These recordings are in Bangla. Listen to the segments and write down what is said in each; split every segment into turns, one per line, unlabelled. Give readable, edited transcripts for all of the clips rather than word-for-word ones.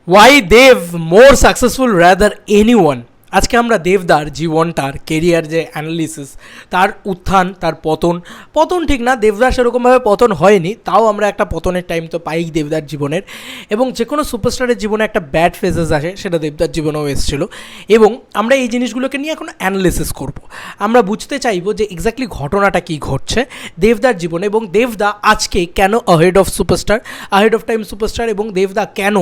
Why Dev more successful rather anyone? আজকে আমরা দেবদার জীবনটার কেরিয়ার যে অ্যানালিসিস, তার উত্থান, তার পতন ঠিক না, দেবদার সেরকমভাবে পতন হয়নি, তাও আমরা একটা পতনের টাইম তো পাই দেবদার জীবনের। এবং যে কোনো সুপারস্টারের জীবনে একটা ব্যাড ফেজেস আসে, সেটা দেবদার জীবনেও এসেছিলো। এবং আমরা এই জিনিসগুলোকে নিয়ে এখন অ্যানালিসিস করব। আমরা বুঝতে চাইবো যে এক্স্যাক্টলি ঘটনাটা কী ঘটছে দেবদার জীবনে, এবং দেবদা আজকে কেন আহেড অফ টাইম সুপারস্টার, এবং দেবদা কেন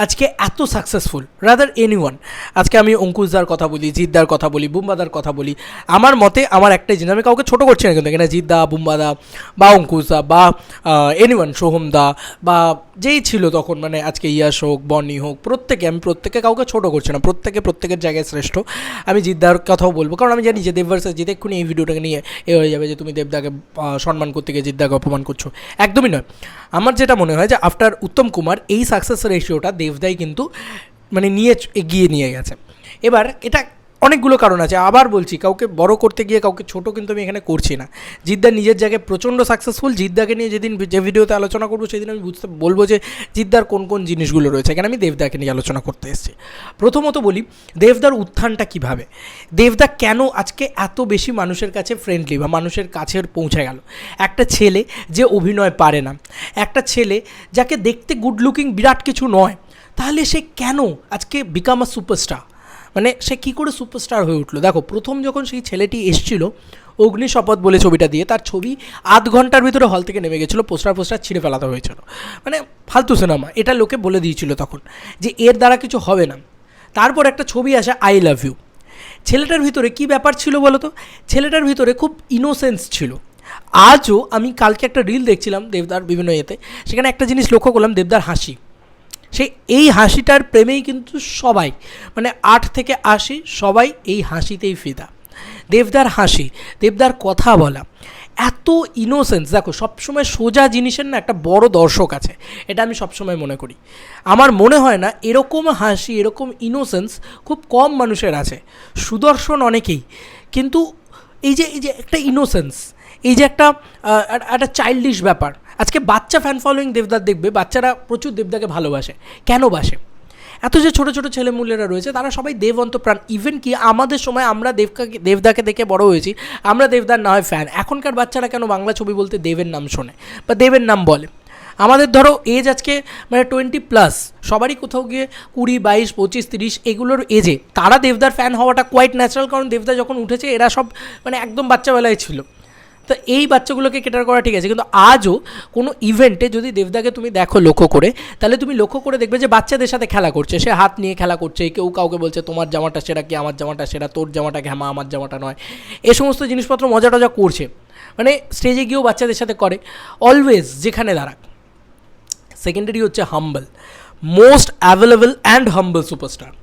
আজকে এত সাকসেসফুল রাদার এনিওয়ান। আজকে আমি অঙ্কুশদার কথা বলি, জিদ্দার কথা বলি, বুম্বাদার কথা বলি। আমার মতে আমার একটাই জিনিস, আমি কাউকে ছোটো করছি না কিন্তু এখানে, জিদ্দা, বুম্বাদা বা অঙ্কুশদা বা এনিওয়ান, সোহমদা বা যেই ছিল তখন, মানে আজকে ইয়াস হোক, বনি হোক, আমি প্রত্যেকে কাউকে ছোটো করছি না, প্রত্যেকের জায়গায় শ্রেষ্ঠ। আমি জিদ্দার কথাও বলবো, কারণ আমি জানি যে দেব ভার্সেস জিৎ এক্ষুনি এই ভিডিওটাকে নিয়ে এ হয়ে যাবে যে তুমি দেবদাকে সম্মান করতে গিয়ে জিদ্দাকে অপমান করছো। একদমই নয়। আমার যেটা মনে হয় যে আফটার উত্তম কুমার এই সাকসেস রেশিওটা দেবদাই কিন্তু মানে এগিয়ে নিয়ে গেছে। এবার এটা অনেকগুলো কারণ আছে, আবার বলছি কাউকে বড় করতে গিয়ে কাউকে ছোট কিন্তু আমি এখানে করছি না। জিদ্দা নিজের জায়গায় প্রচণ্ড সাকসেসফুল। জিদ্দাকে নিয়ে যেদিন যে ভিডিওতে আলোচনা করবো সেদিন আমি বলবো যে জিদ্দার কোন কোন জিনিসগুলো রয়েছে। এখানে আমি দেবদাকে নিয়ে আলোচনা করতে এসেছি। প্রথমত বলি দেবদার উত্থানটা কীভাবে, দেবদা কেন আজকে এত বেশি মানুষের কাছে ফ্রেন্ডলি বা মানুষের কাছে পৌঁছে গেল। একটা ছেলে যে অভিনয় পারে না, একটা ছেলে যাকে দেখতে গুড লুকিং বিরাট কিছু নয়, তাহলে সে কেন আজকে বিকাম আ সুপারস্টার, মানে সে কী করে সুপারস্টার হয়ে উঠলো। দেখো, প্রথম যখন সেই ছেলেটি এসেছিল অগ্নিশপথ বলে ছবিটা দিয়ে, তার ছবি আধ ঘন্টার ভিতরে হল থেকে নেমে গেছিলো, পোস্টার ছিঁড়ে ফেলাতে হয়েছিল, মানে ফালতু সিনেমা, এটা লোকে বলে দিয়েছিল তখন যে এর দ্বারা কিছু হবে না। তারপর একটা ছবি আসে আই লাভ ইউ। ছেলেটার ভিতরে কী ব্যাপার ছিল বলো তো, ছেলেটার ভিতরে খুব ইনোসেন্স ছিল। আজও আমি কালকে একটা রিল দেখছিলাম দেবদার বিভিন্ন ইয়েতে, সেখানে একটা জিনিস লক্ষ্য করলাম, দেবদার হাসি, এই হাসিটার প্রেমেই কিন্তু সবাই, মানে 8 থেকে 80 সবাই এই হাসিতেই ফিদা। দেবদার হাসি, দেবদার কথা বলা, এত ইনোসেন্স। দেখো, সবসময় সোজা জিনিসের না একটা বড় দর্শক আছে, এটা আমি সবসময় মনে করি। আমার মনে হয় না এরকম হাসি, এরকম ইনোসেন্স খুব কম মানুষের আছে। সুদর্শন অনেকেই, কিন্তু এই যে একটা ইনোসেন্স, এই যে একটা চাইল্ডিশ ব্যাপার। আজকে বাচ্চা ফ্যান ফলোয়িং দেবদার দেখবে, বাচ্চারা প্রচুর দেবদাকে ভালোবাসে। কেন বাসে? এত যে ছোটো ছোটো ছেলেমূলেরা রয়েছে তারা সবাই দেবন্ত প্রাণ। ইভেন কি আমাদের সময় আমরা দেবদাকে দেখে বড় হয়েছি, আমরা দেবদার না হয় ফ্যান। এখনকার বাচ্চারা কেন বাংলা ছবি বলতে দেবের নাম শোনে বা দেবের নাম বলে? আমাদের ধরো এজ আজকে মানে 20+, সবারই কোথাও গিয়ে 20, 22, 25, 30 এগুলোর এজে তারা দেবদার ফ্যান হওয়াটা কোয়াইট ন্যাচারাল, কারণ দেবদা যখন উঠেছে এরা সব মানে একদম বাচ্চাবেলায় ছিল। তো এই বাচ্চাগুলোকে কেটার করা ঠিক আছে, কিন্তু আজও কোনো ইভেন্টে যদি দেবদাকে তুমি দেখো লক্ষ্য করে, তাহলে তুমি লক্ষ্য করে দেখবে যে বাচ্চাদের সাথে খেলা করছে, সে হাত নিয়ে খেলা করছে, কেউ কাউকে বলছে তোমার জামাটা সেরা কি আমার জামাটা সেরা, তোর জামাটা ঘ্যামা আমার জামাটা নয়, এ সমস্ত জিনিসপত্র মজা টজা করছে, মানে স্টেজে গিয়েও বাচ্চাদের সাথে করে, অলওয়েজ যেখানে দাঁড়াক। সেকেন্ডারি হচ্ছে humble, most available and humble superstar.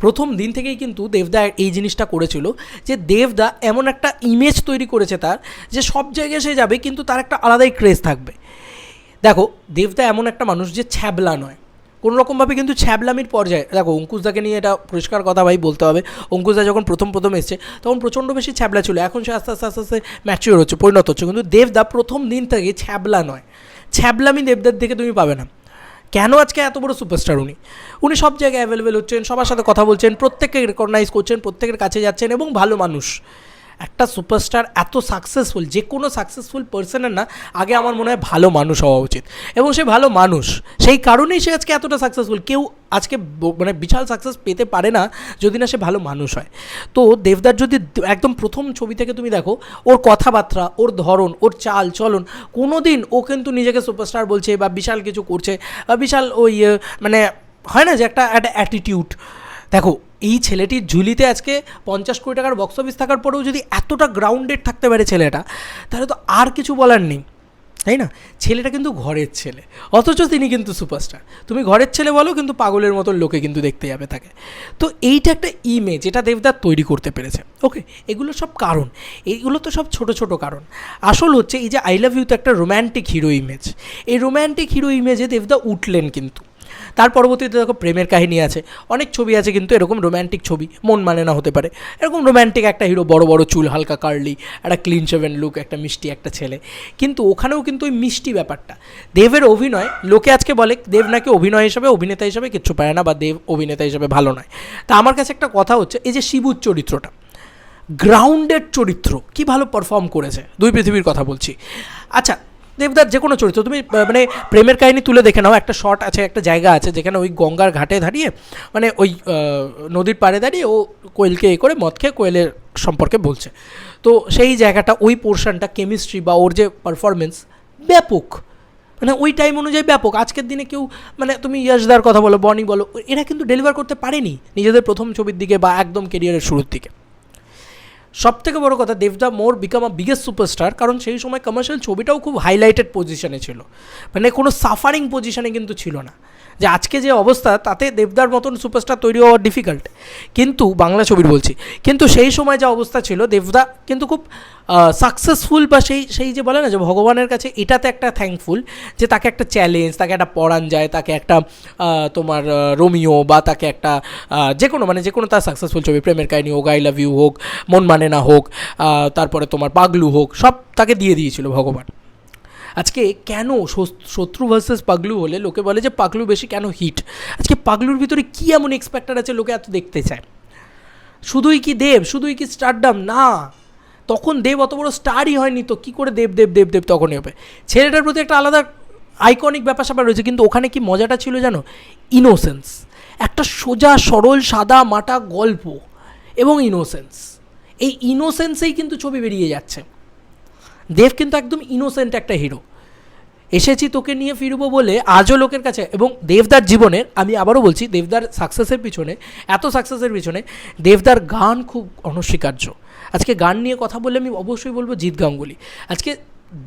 প্রথম দিন থেকেই কিন্তু দেবদা এই জিনিসটা করেছিল যে দেবদা এমন একটা ইমেজ তৈরি করেছে তার, যে সব জায়গায় সে যাবে কিন্তু তার একটা আলাদাই ক্রেজ থাকবে। দেখো, দেবদা এমন একটা মানুষ যে ছ্যাবলা নয় কোনো রকমভাবে, কিন্তু ছ্যাবলামির পর্যায়ে। দেখো, অঙ্কুশদাকে নিয়ে এটা পরিষ্কার কথা ভাই বলতে হবে, অঙ্কুশদা যখন প্রথম এসছে তখন প্রচণ্ড বেশি ছ্যাবলা ছিল, এখন সে আস্তে আস্তে ম্যাচিওর হচ্ছে, পরিণত হচ্ছে। কিন্তু দেবদা প্রথম দিন থেকে ছ্যাবলা নয়, ছ্যাবলামি দেবদার দিকে তুমি পাবে না। কেন আজকে এত বড় সুপারস্টার উনি সব জায়গায় অ্যাভেলেবেল হচ্ছেন, সবার সাথে কথা বলছেন, প্রত্যেককে রেকগনাইজ করছেন, প্রত্যেকের কাছে যাচ্ছেন এবং ভালো মানুষ। একটা সুপারস্টার এত সাকসেসফুল, যে কোনো সাকসেসফুল পার্সনের না আগে আমার মনে হয় ভালো মানুষ হওয়া উচিত, এবং সে ভালো মানুষ, সেই কারণেই সে আজকে এতটা সাকসেসফুল। কেউ আজকে মানে বিশাল সাকসেস পেতে পারে না যদি না সে ভালো মানুষ হয়। তো দেবদার যদি একদম প্রথম ছবি থেকে তুমি দেখো, ওর কথাবার্তা, ওর ধরন, ওর চাল চলন, কোনো দিন ও কিন্তু নিজেকে সুপারস্টার বলছে বা বিশাল কিছু করছে বা বিশাল ওই মানে হয় না যে একটা অ্যাটিটিউড। দেখো, এই ছেলেটির ঝুলিতে আজকে 50 কোটি টাকার বক্স অফিস থাকার পরেও যদি এতটা গ্রাউন্ডেড থাকতে পারে ছেলেটা, তাহলে তো আর কিছু বলার নেই, তাই না? ছেলেটা কিন্তু ঘরের ছেলে, অথচ তিনি কিন্তু সুপারস্টার। তুমি ঘরের ছেলে বলো, কিন্তু পাগলের মতন লোকে কিন্তু দেখতে যাবে তাকে। তো এইটা একটা ইমেজ, এটা দেবদার তৈরি করতে পেরেছে। ওকে, এগুলো সব কারণ, এইগুলো তো সব ছোট ছোট কারণ। আসল হচ্ছে এই যে আই লাভ ইউ তো একটা রোম্যান্টিক হিরো ইমেজ, এই রোম্যান্টিক হিরো ইমেজে দেবদা উঠলেন কিন্তু। তার পরবর্তীতে দেখো প্রেমের কাহিনী আছে, অনেক ছবি আছে কিন্তু এরকম রোম্যান্টিক ছবি, মন মানে না হতে পারে, এরকম রোম্যান্টিক একটা হিরো, বড় বড় চুল, হালকা কার্লি, একটা ক্লিন শেভেন লুক, একটা মিষ্টি একটা ছেলে, কিন্তু ওখানেও কিন্তু ওই মিষ্টি ব্যাপারটা। দেবের অভিনয়, লোকে আজকে বলে দেব নাকি অভিনয় হিসাবে, অভিনেতা হিসাবে কিচ্ছু পারে না, বা দেব অভিনেতা হিসাবে ভালো নয়। তা আমার কাছে একটা কথা হচ্ছে, এই যে শিবুর চরিত্রটা, গ্রাউন্ডেড চরিত্র, কি ভালো পারফর্ম করেছে, দুই পৃথিবীর কথা বলছি। আচ্ছা, দেবদার যে কোনো চরিত্র তুমি মানে প্রেমের কাহিনী তুলে দেখে নাও, একটা শট আছে, একটা জায়গা আছে যেখানে ওই গঙ্গার ঘাটে দাঁড়িয়ে, মানে ওই নদীর পাড়ে দাঁড়িয়ে ও কোয়েলকে এ করে মদ খেয়ে কোয়েলের সম্পর্কে বলছে। তো সেই জায়গাটা, ওই পোর্শনটা, কেমিস্ট্রি বা ওর যে পারফরমেন্স, ব্যাপক, মানে ওই টাইম অনুযায়ী ব্যাপক। আজকের দিনে কেউ, মানে তুমি ইয়াশদার কথা বলো, বনি বলো, এরা কিন্তু ডেলিভার করতে পারেনি নিজেদের প্রথম ছবির দিকে বা একদম কেরিয়ারের শুরুর দিকে। সবথেকে বড় কথা, দেবদা মোর বিকাম আ বিগেস্ট সুপারস্টার, কারণ সেই সময় কমার্শিয়াল ছবিটাও খুব হাইলাইটেড পজিশনে ছিল, মানে কোনো সাফারিং পজিশনে কিন্তু ছিল না। যে আজকে যে অবস্থা, তাতে দেবদার মতন সুপারস্টার তৈরি হওয়া ডিফিকাল্ট, কিন্তু বাংলা ছবির বলছি, কিন্তু সেই সময় যা অবস্থা ছিল, দেবদা কিন্তু খুব সাকসেসফুল, বা সেই যে বলে না যে ভগবানের কাছে এটাতে একটা থ্যাঙ্কফুল, যে তাকে একটা চ্যালেঞ্জ, তাকে একটা পড়ান যায়, তাকে একটা তোমার রোমিও, বা তাকে একটা যে কোনো, মানে যে কোনো তার সাকসেসফুল ছবি, প্রেমের কাহিনী হোক, আই লাভ ইউ হোক, মন মানে না হোক, তারপরে তোমার পাগলু হোক, সব তাকে দিয়ে দিয়েছিল ভগবান। আজকে কেন শত্রু ভার্সেস পাগলু হলে লোকে বলে যে পাগলু বেশি কেন হিট? আজকে পাগলুর ভিতরে কী এমন এক্সপেক্টার আছে লোকে এত দেখতে চায়? শুধুই কি দেব, শুধুই কি স্টারডাম? না, তখন দেব অত বড় স্টারই হয়নি, তো কী করে দেব দেব দেব দেব তখনই হবে। ছেলেটার প্রতি একটা আলাদা আইকনিক ব্যাপার স্যাপার রয়েছে, কিন্তু ওখানে কি মজাটা ছিল জানো? ইনোসেন্স, একটা সোজা সরল সাদা মাটা গল্প এবং ইনোসেন্স, এই ইনোসেন্সেই কিন্তু ছবি বেরিয়ে যাচ্ছে। দেব কিন্তু একদম ইনোসেন্ট একটা হিরো, এসেছি তোকে নিয়ে ফিরবো বলে আজও লোকের কাছে। এবং দেবদার জীবনের, আমি আবারও বলছি, দেবদার সাকসেসের পিছনে, এত সাকসেসের পিছনে দেবদার গান খুব অনস্বীকার্য। আজকে গান নিয়ে কথা বললে আমি অবশ্যই বলবো জিৎ গাঙ্গুলি। আজকে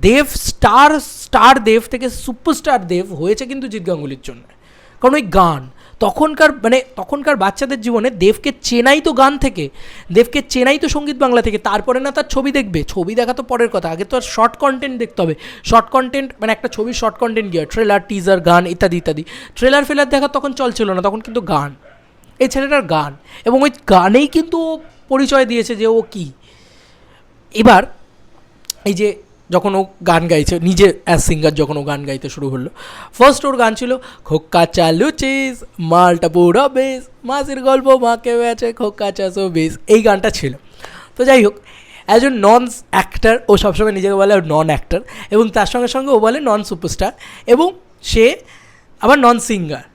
দেব স্টার দেব থেকে সুপারস্টার দেব হয়েছে কিন্তু জিৎ গাঙ্গুলির জন্য, কারণ ওই গান তখনকার বাচ্চাদের জীবনে দেবকে চেনাই তো গান থেকে, দেবকে চেনাই তো সঙ্গীত বাংলা থেকে, তারপরে না তার ছবি দেখবে, ছবি দেখা তো পরের কথা, আগে তো আর শর্ট কন্টেন্ট দেখতে হবে। শর্ট কন্টেন্ট মানে একটা ছবির শর্ট কন্টেন্ট গিয়ে ট্রেলার, টিজার, গান ইত্যাদি ইত্যাদি। ট্রেলার ফেলার দেখা তখন চলছিল না, তখন কিন্তু গান, এই ছেলেটার গান, এবং ওই গানেই কিন্তু পরিচয় দিয়েছে যে ও কী। এবার এই যে যখন ও গান গাইছে নিজে অ্যাজ সিঙ্গার, যখন ও গান গাইতে শুরু করলো, ফার্স্ট ওর গান ছিল খোকা চালু চিজ মালটা পুরো বেশ, মাসির গল্প মাকে বেছে খোকা চাষো বেশ, এই গানটা ছিল। তো যাই হোক, অ্যাজ এ নন অ্যাক্টার, ও সবসময় নিজেকে বলে নন অ্যাক্টার, এবং তার সঙ্গে সঙ্গে ও বলে নন সুপারস্টার, এবং সে আবার নন সিঙ্গার।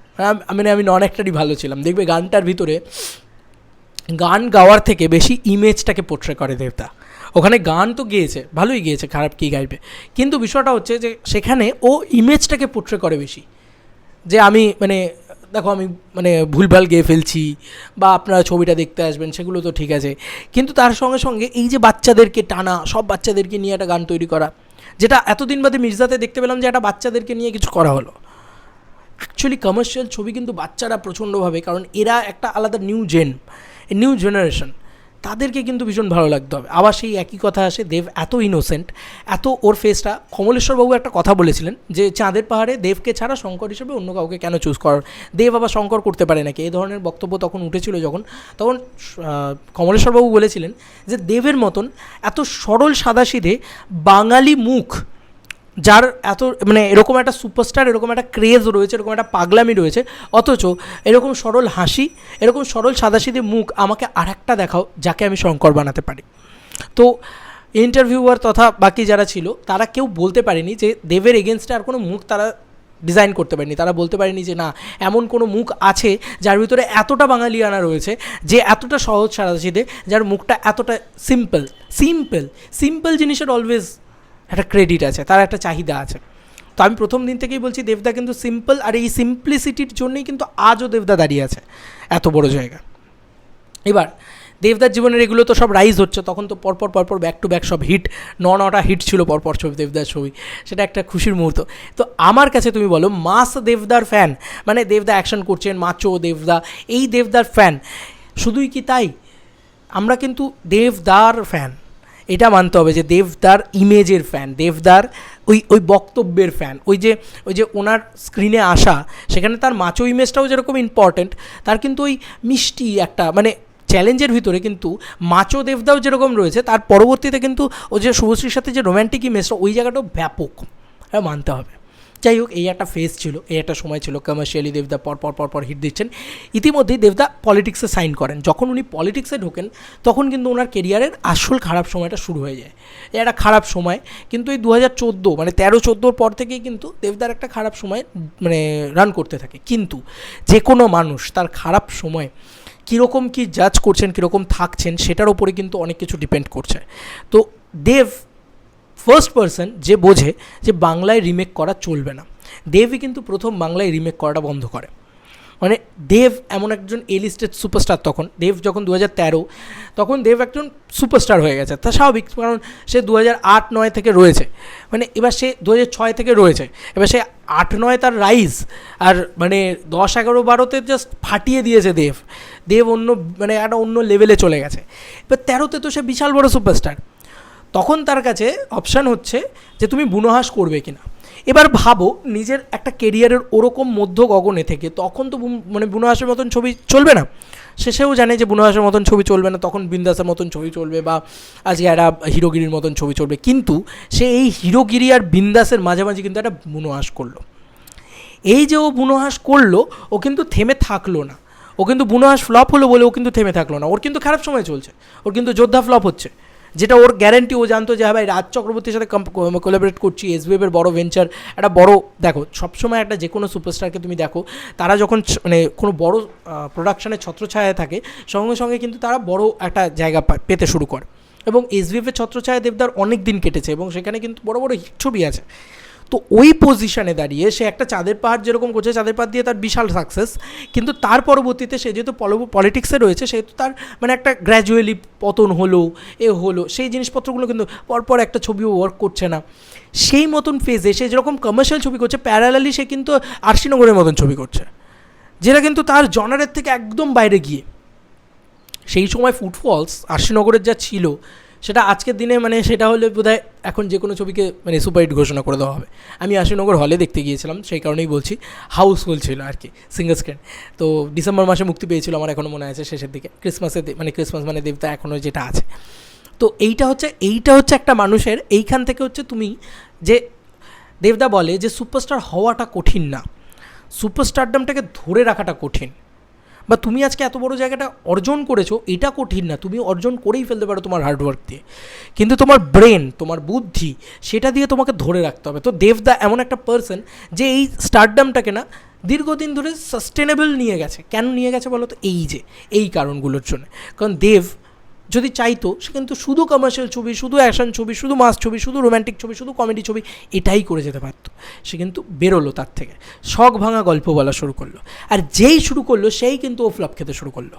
মানে আমি নন অ্যাক্টারই ভালো ছিলাম। দেখবে গানটার ভিতরে গান গাওয়ার থেকে বেশি ইমেজটাকে পোট্রে করে দেবদা। ওখানে গান তো গেয়েছে, ভালোই গিয়েছে, খারাপ কী গাইবে, কিন্তু বিষয়টা হচ্ছে যে সেখানে ও ইমেজটাকে পোট্রে করে বেশি, যে আমি মানে দেখো আমি মানে ভুলভাল গেয়ে ফেলছি, বা আপনারা ছবিটা দেখতে আসবেন, সেগুলো তো ঠিক আছে, কিন্তু তার সঙ্গে সঙ্গে এই যে বাচ্চাদেরকে টানা, সব বাচ্চাদেরকে নিয়ে একটা গান তৈরি করা, যেটা এতদিন বাদে মির্জাতে দেখতে পেলাম যে একটা বাচ্চাদেরকে নিয়ে কিছু করা হলো। অ্যাকচুয়ালি কমার্শিয়াল ছবি কিন্তু বাচ্চারা প্রচণ্ডভাবে, কারণ এরা একটা আলাদা নিউ জেনারেশন, তাদেরকে কিন্তু ভীষণ ভালো লাগতে হবে। আবার সেই একই কথা আসে, দেব এত ইনোসেন্ট, এত ওর ফেসটা, কমলেশ্বরবাবু একটা কথা বলেছিলেন যে চাঁদের পাহাড়ে দেবকে ছাড়া শঙ্কর হিসেবে অন্য কাউকে কেন চুজ করার, দেব আবার শঙ্কর করতে পারে নাকি, এই ধরনের বক্তব্য তখন উঠেছিল তখন কমলেশ্বরবাবু বলেছিলেন যে দেবের মতন এত সরল সাদাসিধে বাঙালি মুখ, যার এত মানে এরকম একটা সুপারস্টার, এরকম একটা ক্রেজ রয়েছে, এরকম একটা পাগলামি রয়েছে, অথচ এরকম সরল হাসি, এরকম সরল সাদাসিধে মুখ আমাকে আর একটা দেখাও যাকে আমি শঙ্কর বানাতে পারি। তো ইন্টারভিউয়ার তথা বাকি যারা ছিল তারা কেউ বলতে পারেনি যে দেবের এগেনস্টে আর কোনো মুখ তারা ডিজাইন করতে পারেনি, তারা বলতে পারেনি যে না এমন কোনো মুখ আছে যার ভিতরে এতটা বাঙালিয়ানা রয়েছে, যে এতটা সহজ সাদাসিধে, যার মুখটা এতটা সিম্পল জিনিসের অলওয়েজ একটা ক্রেডিট আছে, তার একটা চাহিদা আছে। তো আমি প্রথম দিন থেকেই বলছি দেবদা কিন্তু সিম্পল, আর এই সিম্পলিসিটির জন্যই কিন্তু আজও দেবদা দাঁড়িয়ে আছে এত বড় জায়গা। এবার দেবদার জীবনের এগুলো তো সব রাইজ হচ্ছে, তখন তো পরপর ব্যাক টু ব্যাক সব হিট, নটা হিট ছিল পরপর ছবি, দেবদার ছবি, সেটা একটা খুশির মুহূর্ত। তো আমার কাছে তুমি বলো মাস দেবদার ফ্যান, মানে দেবদা অ্যাকশন করছেন, মাচো দেবদা, এই দেবদার ফ্যান, শুধুই কি তাই? আমরা কিন্তু দেবদার ফ্যান, এটা মানতে হবে যে দেবদার ইমেজের ফ্যান, দেবদার ওই ওই বক্তব্যের ফ্যান, ওই যে ওনার স্ক্রিনে আসা, সেখানে তার মাচো ইমেজটাও যেরকম ইম্পর্ট্যান্ট, তার কিন্তু ওই মিষ্টি একটা মানে চ্যালেঞ্জের ভিতরে কিন্তু মাচো দেবদাও যেরকম রয়েছে, তার পরবর্তীতে কিন্তু ও যে শুভশ্রীর সাথে যে রোম্যান্টিক ইমেজটা, ওই জায়গাটাও ব্যাপক, মানতে হবে। যাই হোক, এই একটা ফেজ ছিল, এই একটা সময় ছিল, কমার্শিয়ালি দেবদা পর হিট দিচ্ছেন। ইতিমধ্যেই দেবদা পলিটিক্সে সাইন করেন। যখন উনি পলিটিক্সে ঢোকেন তখন কিন্তু ওনার কেরিয়ারের আসল খারাপ সময়টা শুরু হয়ে যায়। একটা খারাপ সময় কিন্তু এই 2014 মানে 13-14 পর থেকেই কিন্তু দেবদার একটা খারাপ সময় মানে রান করতে থাকে। কিন্তু যে কোনো মানুষ তার খারাপ সময় কীরকম কী জাজ করছেন, কীরকম থাকছেন, সেটার ওপরে কিন্তু অনেক কিছু ডিপেন্ড করছে। তো দেব ফার্স্ট পার্সন যে বোঝে যে বাংলায় রিমেক করা চলবে না। দেবই কিন্তু প্রথম বাংলায় রিমেক করাটা বন্ধ করে। মানে দেব এমন একজন এ লিস্টেড সুপারস্টার। তখন দেব যখন 2013, তখন দেব একজন সুপারস্টার হয়ে গেছে। তা স্বাভাবিক, কারণ সে 2008-9 থেকে রয়েছে, মানে এবার সে 2006 থেকে রয়েছে, এবার সে 8-9 তার রাইজ, আর মানে 10-11-12তে জাস্ট ফাটিয়ে দিয়েছে দেব অন্য মানে একটা অন্য লেভেলে চলে গেছে। এবার 13তে তো সে বিশাল বড় সুপারস্টার। তখন তার কাছে অপশান হচ্ছে যে তুমি বুনোহাস করবে কিনা। এবার ভাবো, নিজের একটা কেরিয়ারের ওরকম মধ্য গগনে থেকে তখন তো মানে বুনোহাসের মতন ছবি চলবে না। সেও জানে যে বুনোহাসের মতন ছবি চলবে না, তখন বিন্দাসের মতন ছবি চলবে, বা আজকে একটা হিরোগিরির মতন ছবি চলবে। কিন্তু সে এই হিরোগিরি আর বিন্দাসের মাঝামাঝি কিন্তু একটা বুনোহাস করলো। এই যে ও বুনোহাস করলো, ও কিন্তু থেমে থাকলো না। ও কিন্তু বুনোহাস ফ্লপ হলো বলে ও কিন্তু থেমে থাকলো না। ওর কিন্তু খারাপ সময় চলছে, ওর কিন্তু যোদ্ধা ফ্লপ হচ্ছে, যেটা ওর গ্যারেন্টি। ও জানতো যে হ্যাঁ ভাই, রাজ চক্রবর্তীর সাথে কোলাবরেট করছি, এসবিএফের বড় ভেঞ্চার, একটা বড়। দেখো, সবসময় একটা যে কোনো সুপারস্টারকে তুমি দেখো, তারা যখন মানে কোনো বড় প্রোডাকশানের ছত্রছায়ায় থাকে, সঙ্গে সঙ্গে কিন্তু তারা বড় একটা জায়গা পেতে শুরু করে। এবং এসবিএফের ছত্রছায়া দেবদার অনেক দিন কেটেছে এবং সেখানে কিন্তু বড় বড় হিট ছবি আছে। তো ওই পজিশানে দাঁড়িয়ে সে একটা চাঁদের পাহাড় যেরকম করছে, চাঁদের পাহাড় দিয়ে তার বিশাল সাকসেস, কিন্তু তার পরবর্তীতে সে যেহেতু পলিটিক্সে রয়েছে, সেহেতু তার মানে একটা গ্র্যাজুয়ালি পতন হলো, হলো, সেই জিনিসপত্রগুলো কিন্তু পরপর একটা ছবিও ওয়ার্ক করছে না। সেই মতন ফেজে সে যেরকম কমার্শিয়াল ছবি করছে, প্যারালালি সে কিন্তু আরশিনগরের মতন ছবি করছে, যেটা কিন্তু তার জনারের থেকে একদম বাইরে গিয়ে। সেই সময় ফুটফলস আরশিনগরের যা ছিল, সেটা আজকের দিনে মানে সেটা হলে বোধহয় এখন যে কোনো ছবিকে মানে সুপারহিট ঘোষণা করে দেওয়া হবে। আমি আরশিনগর হলে দেখতে গিয়েছিলাম, সেই কারণেই বলছি, হাউসফুল ছিল আর কি, সিঙ্গল স্ক্রিন। তো ডিসেম্বর মাসে মুক্তি পেয়েছিল, আমার এখনও মনে আছে, শেষের দিকে, ক্রিসমাস মানে দেবতা এখনও যেটা আছে। তো এইটা হচ্ছে একটা মানুষের, এইখান থেকে হচ্ছে তুমি যে দেবদা বলে যে সুপারস্টার হওয়াটা কঠিন না, সুপারস্টারডামটাকে ধরে রাখাটা কঠিন। বা তুমি আজকে এত বড় জায়গাটা অর্জন করেছো, এটা কঠিন না, তুমি অর্জন করেই ফেলতে পারো তোমার হার্ডওয়ার্ক দিয়ে, কিন্তু তোমার ব্রেন, তোমার বুদ্ধি, সেটা দিয়ে তোমাকে ধরে রাখতে হবে। তো দেবদা এমন একটা পার্সন যে এই স্টারডামটাকে না দীর্ঘদিন ধরে সাস্টেনেবল নিয়ে গেছে। কেন নিয়ে গেছে বলো তো? এই কারণগুলোর জন্য। কারণ দেব যদি চাইতো, সে কিন্তু শুধু কমার্শিয়াল ছবি, শুধু অ্যাকশন ছবি, শুধু মাস ছবি, শুধু রোম্যান্টিক ছবি, শুধু কমেডি ছবি, এটাই করে যেতে পারতো। সে কিন্তু বেরোলো তার থেকে, শখ ভাঙা গল্প বলা শুরু করলো, আর যেই শুরু করলো সেই কিন্তু ও ফ্লপ খেতে শুরু করলো।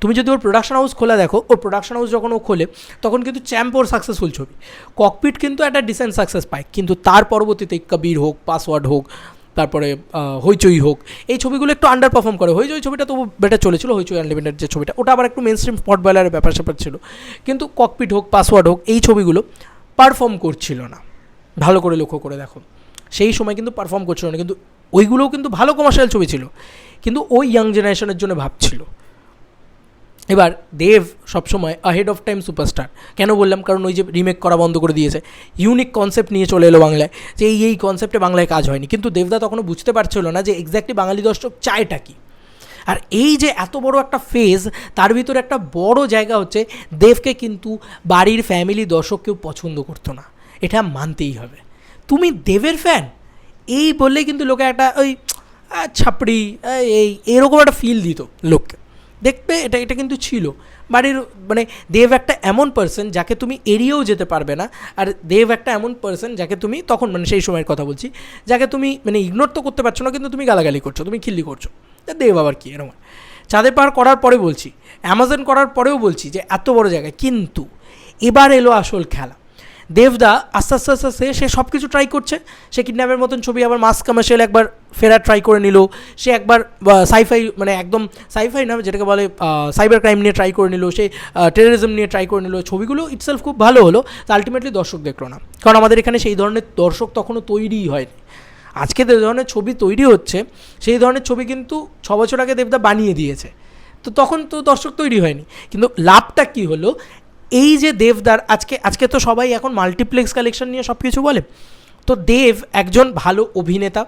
তুমি যদি ওর প্রোডাকশন হাউস খোলা দেখো, ওর প্রোডাকশন হাউস যখন ও খোলে, তখন কিন্তু চ্যাম্প ওর সাকসেসফুল ছবি, ককপিট কিন্তু একটা ডিসেন্ট সাকসেস পায়, কিন্তু তার পরবর্তীতে কবির হোক, পাসওয়ার্ড হোক, তারপরে হইচই হোক, এই ছবিগুলো একটু আন্ডার পারফর্ম করে। হইচই ছবিটা তবু বেটার চলেছিল, হইচই আনলিমিটেড যে ছবিটা, ওটা আবার একটু মেন স্ট্রিম স্পট বয়লারের ব্যাপার স্যাপার ছিল, কিন্তু ককপিট হোক, পাসওয়ার্ড হোক, এই ছবিগুলো পারফর্ম করছিল না। ভালো করে লক্ষ্য করে দেখো, সেই সময় কিন্তু পারফর্ম করছিল না, কিন্তু ওইগুলোও কিন্তু ভালো কমার্শিয়াল ছবি ছিল, কিন্তু ওই ইয়াং জেনারেশনের জন্য ভাবছিল। এবার দেব সবসময় আহেড অফ টাইম সুপারস্টার। কেন বললাম? কারণ ওই যে রিমেক করা বন্ধ করে দিয়েছে, ইউনিক কনসেপ্ট নিয়ে চলে এলো বাংলায়, যে এই কনসেপ্টে বাংলায় কাজ হয়নি, কিন্তু দেবদা তখনও বুঝতে পারছিল না যে এক্স্যাক্টলি বাঙালি দর্শক চায়টা কি। আর এই যে এত বড় একটা ফেজ, তার ভিতরে একটা বড় জায়গা হচ্ছে দেবকে কিন্তু বাড়ির ফ্যামিলি দর্শক কেউ পছন্দ করতো না, এটা মানতেই হবে। তুমি দেবের ফ্যান এই বললেই কিন্তু লোকে একটা ওই ছাপড়ি এরকম একটা ফিল দিত লোককে। দেখবে এটা কিন্তু ছিল বাড়ির, মানে দেব একটা এমন পার্সন যাকে তুমি এড়িয়েও যেতে পারবে না, আর দেব একটা এমন পার্সন যাকে তুমি তখন মানে সেই সময়ের কথা বলছি, যাকে তুমি মানে ইগনোর তো করতে পারছো না, কিন্তু তুমি গালাগালি করছো, তুমি খিল্লি করছো। দেব আবার কি এরকম চাঁদের পাহাড় করার পরে বলছি, অ্যামাজন করার পরেও বলছি যে এত বড় জায়গায়। কিন্তু এবার এলো আসল খেলা। দেবদা আস্তে আস্তে আস্তে আস্তে সে সব কিছু ট্রাই করছে। সে কিডন্যাপের মতন ছবি আবার মাস কমার্শিয়াল একবার ফেরার ট্রাই করে নিল, সে একবার সাইফাই মানে একদম সাইফাই না যেটাকে বলে সাইবার ক্রাইম নিয়ে ট্রাই করে নিল, সে টেররিজম নিয়ে ট্রাই করে নিল। ছবিগুলো ইটসেলফ খুব ভালো হলো, তা আলটিমেটলি দর্শক দেখলো না, কারণ আমাদের এখানে সেই ধরনের দর্শক তখনও তৈরিই হয়নি। আজকে যে ধরনের ছবি তৈরি হচ্ছে সেই ধরনের ছবি কিন্তু 6 বছর আগে দেবদা বানিয়ে দিয়েছে, তো তখন তো দর্শক তৈরি হয়নি। কিন্তু লাভটা কী হলো, এই যে দেবদার আজকে তো সবাই এখন মাল্টিপ্লেক্স কালেকশন নিয়ে সব কিছু বলে, তো দেব একজন ভালো অভিনেতা,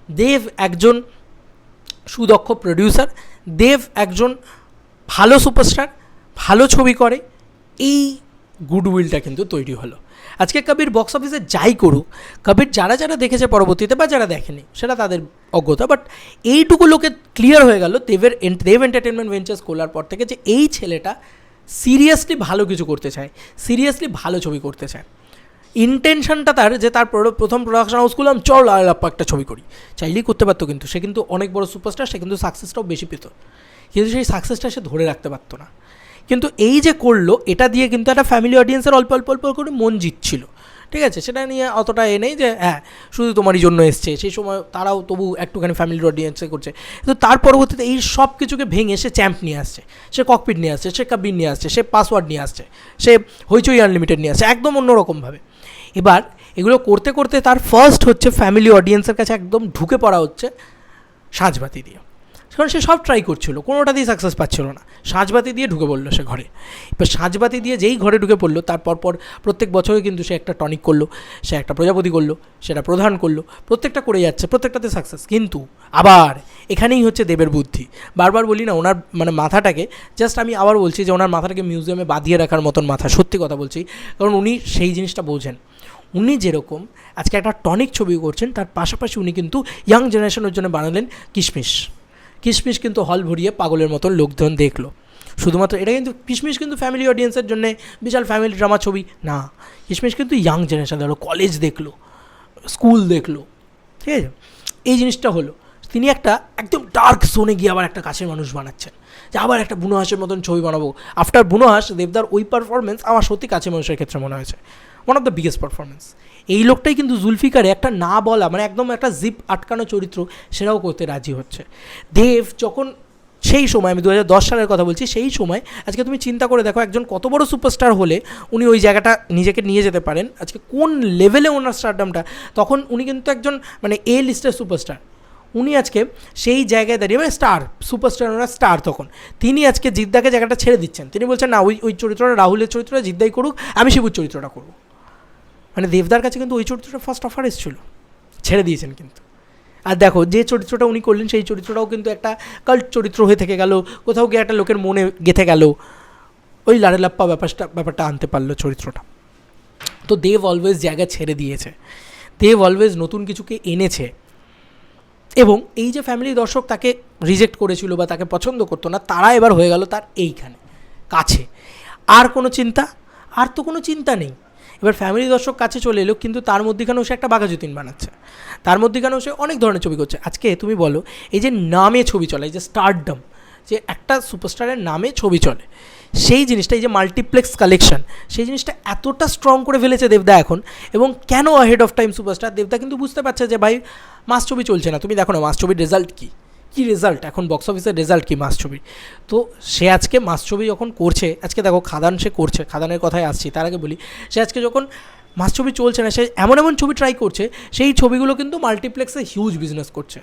দেব একজন সুদক্ষ প্রডিউসার, দেব একজন ভালো সুপারস্টার, ভালো ছবি করে, এই গুডউইলটা কিন্তু তৈরি হলো। আজকে কবির বক্স অফিসে যাই করুক, কবির যারা যারা দেখেছে পরবর্তীতে বা যারা দেখেনি সেটা তাদের অজ্ঞতা, বাট এইটুকু লোকে ক্লিয়ার হয়ে গেল দেব এন্টারটেনমেন্ট ভেঞ্চার্স খোলার পর থেকে যে এই ছেলেটা সিরিয়াসলি ভালো কিছু করতে চায়, সিরিয়াসলি ভালো ছবি করতে চায়। ইন্টেনশনটা তার যে তার প্রথম প্রোডাকশন হাউস খুললাম, চল আলাপ্পা একটা ছবি করি, চাইলেই করতে পারতো, কিন্তু সে কিন্তু অনেক বড় সুপারস্টার, সে কিন্তু সাকসেসটাও বেশি পেত, কিন্তু সেই সাকসেসটা সে ধরে রাখতে পারতো না। কিন্তু এই যে করলো, এটা দিয়ে কিন্তু একটা ফ্যামিলি অডিয়েন্সের অল্প অল্প অল্প করে মন জিতছিল, ঠিক আছে, সেটা নিয়ে অতটা নেই যে হ্যাঁ শুধু তোমারই জন্য এসছে, সেই সময় তারাও তবু একটুখানি ফ্যামিলির অডিয়েন্সে করছে। কিন্তু তার পরবর্তীতে এই সব কিছুকে ভেঙে সে চ্যাম্প নিয়ে আসছে, সে ককপিট নিয়ে আসছে, সে কবির নিয়ে আসছে, সে পাসওয়ার্ড নিয়ে আসছে, সে হইচই আনলিমিটেড নিয়ে আসছে, একদম অন্যরকমভাবে। এবার এগুলো করতে করতে তার ফার্স্ট হচ্ছে ফ্যামিলি অডিয়েন্সের কাছে একদম ঢুকে পড়া হচ্ছে সাঁঝবাতি দিয়ে, কারণ সে সব ট্রাই করছিল, কোনোটাতেই সাকসেস পাচ্ছিল না, সাঁঝবাতি দিয়ে ঢুকে পড়লো সে ঘরে। এবার সাঁঝবাতি দিয়ে যেই ঘরে ঢুকে পড়লো, তারপর প্রত্যেক বছরে কিন্তু সে একটা টনিক করলো, সে একটা প্রজাপতি করলো, সেটা প্রধান করলো, প্রত্যেকটা করে যাচ্ছে, প্রত্যেকটাতে সাকসেস। কিন্তু আবার এখানেই হচ্ছে দেবের বুদ্ধি। বারবার বলি না ওনার মানে মাথাটাকে, জাস্ট আমি আবার বলছি যে ওনার মাথাটাকে মিউজিয়ামে বাঁধিয়ে রাখার মতন মাথা, সত্যি কথা বলছি, কারণ উনি সেই জিনিসটা বোঝেন। উনি যেরকম আজকে একটা টনিক ছবি করছেন, তার পাশাপাশি উনি কিন্তু ইয়াং জেনারেশনের জন্য বানালেন কিশমিশ। কিশমিশ কিন্তু হল ভরিয়ে পাগলের মতন লোকজন দেখলো। শুধুমাত্র এটা কিন্তু কিশমিশ কিন্তু ফ্যামিলি অডিয়েন্সের জন্য বিশাল ফ্যামিলি ড্রামা ছবি না, কিশমিশ কিন্তু ইয়াং জেনারেশন দেখলো, কলেজ দেখলো, স্কুল দেখলো, ঠিক আছে। এই জিনিসটা হলো, তিনি একটা একদম ডার্ক জোনে গিয়ে আবার একটা কাছের মানুষ বানাচ্ছেন, যে আবার একটা বুনো হাঁসের মতন ছবি বানাবো। আফটার বুনো হাঁস দেবদার ওই পারফরমেন্স আমার সত্যি কাছের মানুষের ক্ষেত্রে মনে হয়েছে one of the biggest performance. এই লোকটাই কিন্তু জুলফিকারে একটা না বলা মানে একদম একটা জিপ আটকানো চরিত্র সেটাও করতে রাজি হচ্ছে। দেব যখন সেই সময়, আমি 2010 সালের কথা বলছি, সেই সময় আজকে তুমি চিন্তা করে দেখো একজন কত বড় সুপারস্টার হলে উনি ওই জায়গাটা নিজেকে নিয়ে যেতে পারেন, আজকে কোন লেভেলে ওনার স্টারডামটা, তখন উনি কিন্তু একজন মানে এ লিস্টের সুপারস্টার। উনি আজকে সেই জায়গায় দাঁড়িয়ে মানে স্টার সুপারস্টার, ওনার স্টার তখন, তিনি আজকে জিদ্দাকে জায়গাটা ছেড়ে দিচ্ছেন। তিনি বলছেন না ওই চরিত্রটা রাহুলের চরিত্রটা জিদ্দাই করুক, আমি শিবুর চরিত্রটা করব। মানে দেবদার কাছে কিন্তু ওই চরিত্রটা ফার্স্ট অফার এসেছিলো, ছেড়ে দিয়েছেন কিন্তু। আর দেখো যে চরিত্রটা উনি করলেন সেই চরিত্রটাও কিন্তু একটা কাল্ট চরিত্র হয়ে থেকে গেল, কোথাও গিয়ে একটা লোকের মনে গেঁথে গেল, ওই লাড়েলাপ্পা ব্যাপারটা আনতে পারলো চরিত্রটা। তো দেব অলওয়েজ জায়গা ছেড়ে দিয়েছে, দেব অলওয়েজ নতুন কিছুকে এনেছে। এবং এই যে ফ্যামিলি দর্শক তাকে রিজেক্ট করেছিল বা তাকে পছন্দ করতো না, তারা এবার হয়ে গেল তার এইখানে কাছে। আর কোনো চিন্তা, আর তো কোনো চিন্তা নেই। এবার ফ্যামিলি দর্শক কাছে চলে এলো, কিন্তু তার মধ্যেখানেও সে একটা বাঘাযতীন বানাচ্ছে, তার মধ্যেখানেও সে অনেক ধরনের ছবি করছে। আজকে তুমি বলো এই যে নামে ছবি চলে, এই যে স্টারডম, যে একটা সুপারস্টারের নামে ছবি চলে, সেই জিনিসটা এই যে মাল্টিপ্লেক্স কালেকশন, সেই জিনিসটা এতটা স্ট্রং করে ফেলেছে দেবদা এখন। এবং কেন আহেড অফ টাইম সুপারস্টার, দেবদা কিন্তু বুঝতে পারছে যে ভাই মাস ছবি চলছে না, তুমি দেখো না মাস ছবির রেজাল্ট কী রেজাল্ট, এখন বক্স অফিসের রেজাল্ট কী মাস ছবির। তো সে আজকে মাস ছবি যখন করছে, আজকে দেখো খাদান সে করছে, খাদানের কথায় আসছি, তার আগে বলি সে আজকে যখন মাস ছবি চলছে না, সে এমন এমন ছবি ট্রাই করছে, সেই ছবিগুলো কিন্তু মাল্টিপ্লেক্সে হিউজ বিজনেস করছে।